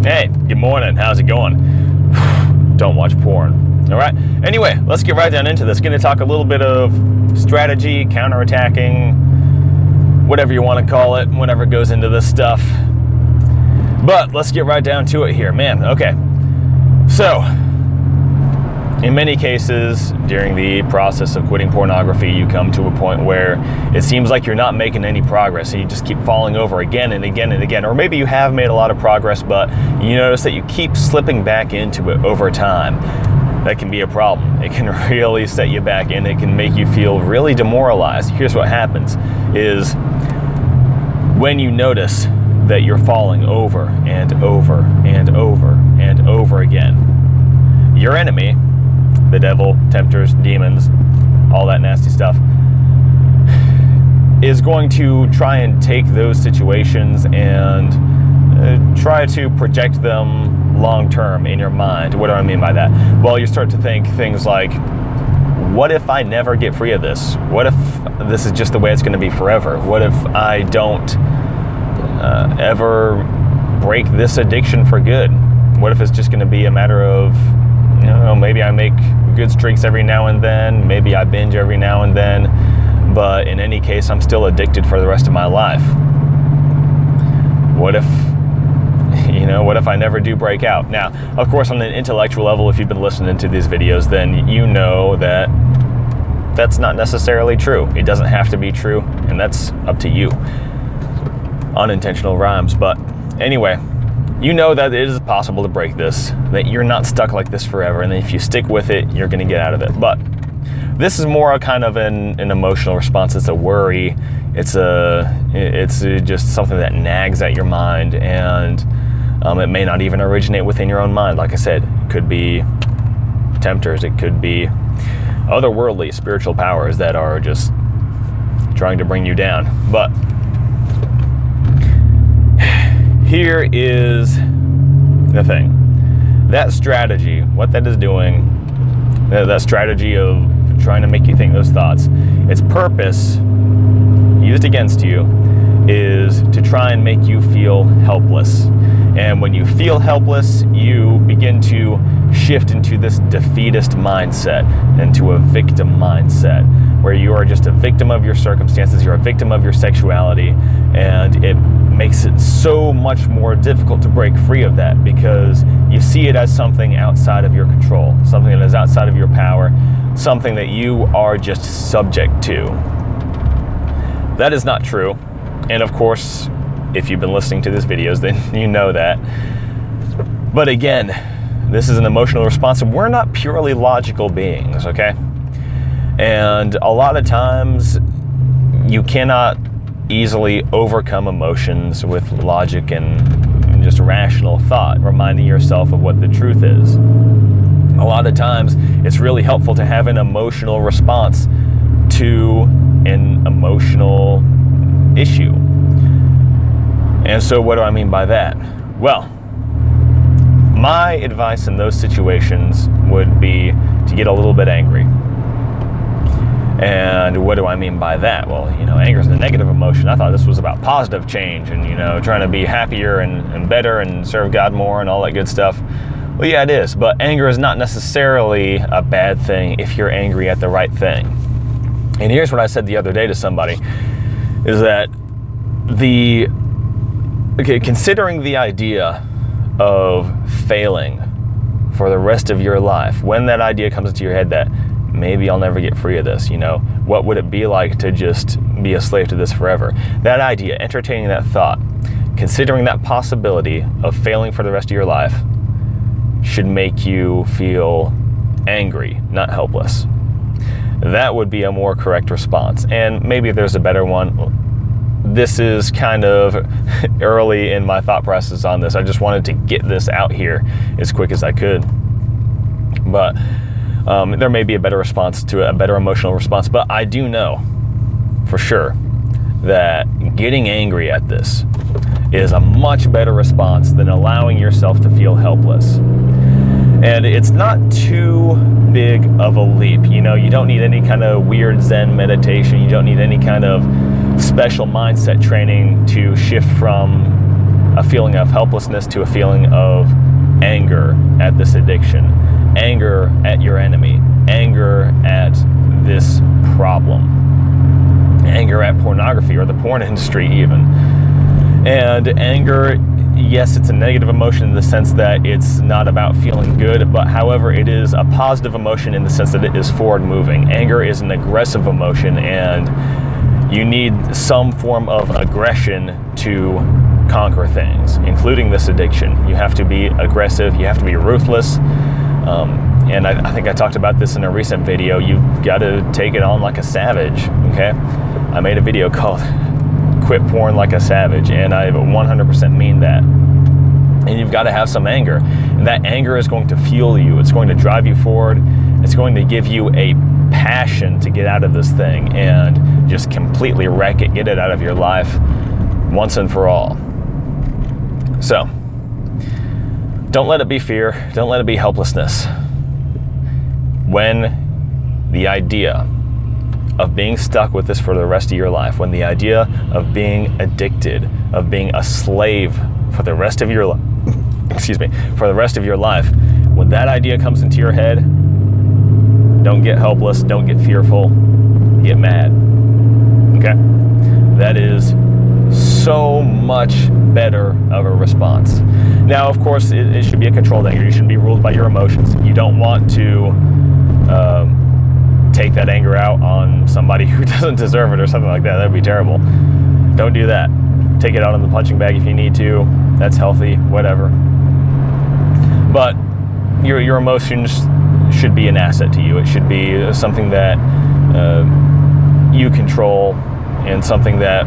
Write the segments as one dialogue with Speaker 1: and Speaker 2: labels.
Speaker 1: Hey, good morning. How's it going? Don't watch porn. All right. Anyway, let's get right down into this. Going to talk a little bit of strategy, counterattacking, whatever you want to call it, whatever goes into this stuff. But let's get right down to it here, man. Okay. So, in many cases, during the process of quitting pornography, you come to a point where it seems like you're not making any progress and you just keep falling over again and again and again. Or maybe you have made a lot of progress, but you notice that you keep slipping back into it over time. That can be a problem. It can really set you back and it can make you feel really demoralized. Here's what happens is when you notice that you're falling over and over and over and over again, your enemy, the devil, tempters, demons, all that nasty stuff, is going to try and take those situations and try to project them long term in your mind. What do I mean by that? Well, you start to think things like, what if I never get free of this? What if this is just the way it's going to be forever? What if I don't ever break this addiction for good? What if it's just going to be a matter of, you know, maybe I make good streaks every now and then, maybe I binge every now and then, but in any case, I'm still addicted for the rest of my life. What if I never do break out? Now, of course, on an intellectual level, if you've been listening to these videos, then you know that that's not necessarily true. It doesn't have to be true, and that's up to you. Unintentional rhymes, but anyway, you know that it is possible to break this, that you're not stuck like this forever, and if you stick with it, you're going to get out of it. But this is more a kind of an emotional response. It's a worry. It's just something that nags at your mind, and it may not even originate within your own mind. Like I said, it could be tempters. It could be otherworldly spiritual powers that are just trying to bring you down. But here is the thing. That strategy, what that is doing, that strategy of trying to make you think those thoughts, its purpose, used against you, is to try and make you feel helpless. And when you feel helpless, you begin to shift into this defeatist mindset, into a victim mindset, where you are just a victim of your circumstances, you're a victim of your sexuality, and it makes it so much more difficult to break free of that because you see it as something outside of your control, something that is outside of your power, something that you are just subject to. That is not true. And of course, if you've been listening to these videos, then you know that. But again, this is an emotional response, and we're not purely logical beings, okay? And a lot of times, you cannot easily overcome emotions with logic and just rational thought, reminding yourself of what the truth is. A lot of times, it's really helpful to have an emotional response to an emotional issue. And so what do I mean by that? Well, my advice in those situations would be to get a little bit angry. And what do I mean by that? Well, anger is a negative emotion. I thought this was about positive change and, trying to be happier and better and serve God more and all that good stuff. Well, yeah, it is. But anger is not necessarily a bad thing if you're angry at the right thing. And here's what I said the other day to somebody, is that considering the idea of failing for the rest of your life, when that idea comes into your head that maybe I'll never get free of this, what would it be like to just be a slave to this forever? That idea, entertaining that thought, considering that possibility of failing for the rest of your life should make you feel angry, not helpless. That would be a more correct response. And maybe there's a better one. This is kind of early in my thought process on this. I just wanted to get this out here as quick as I could. But there may be a better response to it, a better emotional response. But I do know for sure that getting angry at this is a much better response than allowing yourself to feel helpless. And it's not too big of a leap. You don't need any kind of weird Zen meditation. You don't need any kind of special mindset training to shift from a feeling of helplessness to a feeling of anger at this addiction, anger at your enemy, anger at this problem, anger at pornography or the porn industry even. And anger, yes, it's a negative emotion in the sense that it's not about feeling good, but however, it is a positive emotion in the sense that it is forward moving. Anger is an aggressive emotion, and you need some form of aggression to conquer things, including this addiction. You have to be aggressive, you have to be ruthless. And I think I talked about this in a recent video. You've got to take it on like a savage, okay? I made a video called Quit Porn Like a Savage, and I 100% mean that. And you've got to have some anger. And that anger is going to fuel you. It's going to drive you forward. It's going to give you a passion to get out of this thing and just completely wreck it, get it out of your life once and for all. So, don't let it be fear. Don't let it be helplessness. When the idea of being stuck with this for the rest of your life, when the idea of being addicted, of being a slave for the rest of your life, for the rest of your life, when that idea comes into your head, don't get helpless, don't get fearful, get mad. Okay? That is so much better of a response. Now, of course, it should be a controlled anger. You shouldn't be ruled by your emotions. You don't want to take that anger out on somebody who doesn't deserve it or something like that. That would be terrible. Don't do that. Take it out on the punching bag if you need to. That's healthy, whatever. But your emotions should be an asset to you. It should be something that you control and something that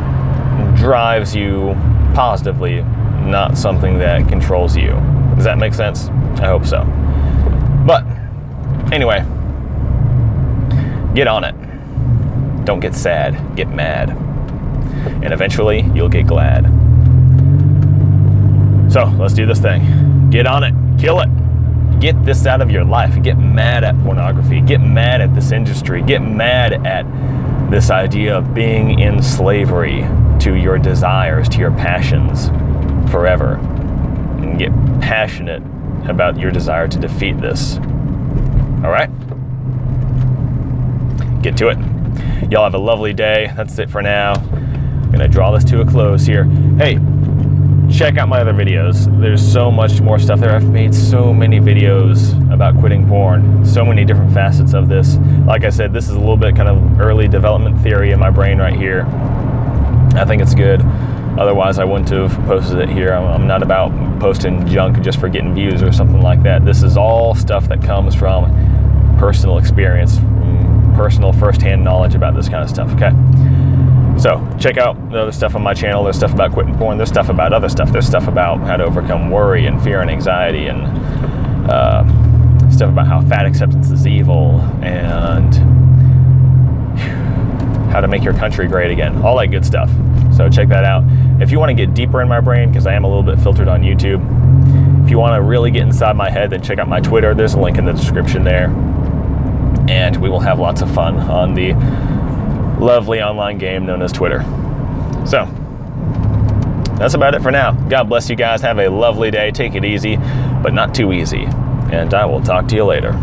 Speaker 1: drives you positively, not something that controls you. Does that make sense? I hope so. But anyway, get on it. Don't get sad, get mad. And eventually you'll get glad. So let's do this thing. Get on it, kill it. Get this out of your life. Get mad at pornography. Get mad at this industry. Get mad at this idea of being in slavery to your desires, to your passions forever. And get passionate about your desire to defeat this. All right? Get to it. Y'all have a lovely day. That's it for now. I'm gonna draw this to a close here. Hey, check out my other videos. There's so much more stuff there. I've made so many videos about quitting porn, so many different facets of this. Like I said, this is a little bit kind of early development theory in my brain right here. I think it's good. Otherwise, I wouldn't have posted it here. I'm not about posting junk just for getting views or something like that. This is all stuff that comes from personal experience, personal first-hand knowledge about this kind of stuff, okay? So check out the other stuff on my channel. There's stuff about quitting porn. There's stuff about other stuff. There's stuff about how to overcome worry and fear and anxiety, and stuff about how fat acceptance is evil, and how to make your country great again. All that good stuff. So check that out. If you want to get deeper in my brain, because I am a little bit filtered on YouTube, if you want to really get inside my head, then check out my Twitter. There's a link in the description there. And we will have lots of fun on the lovely online game known as Twitter. So, that's about it for now. God bless you guys. Have a lovely day. Take it easy, but not too easy. And I will talk to you later.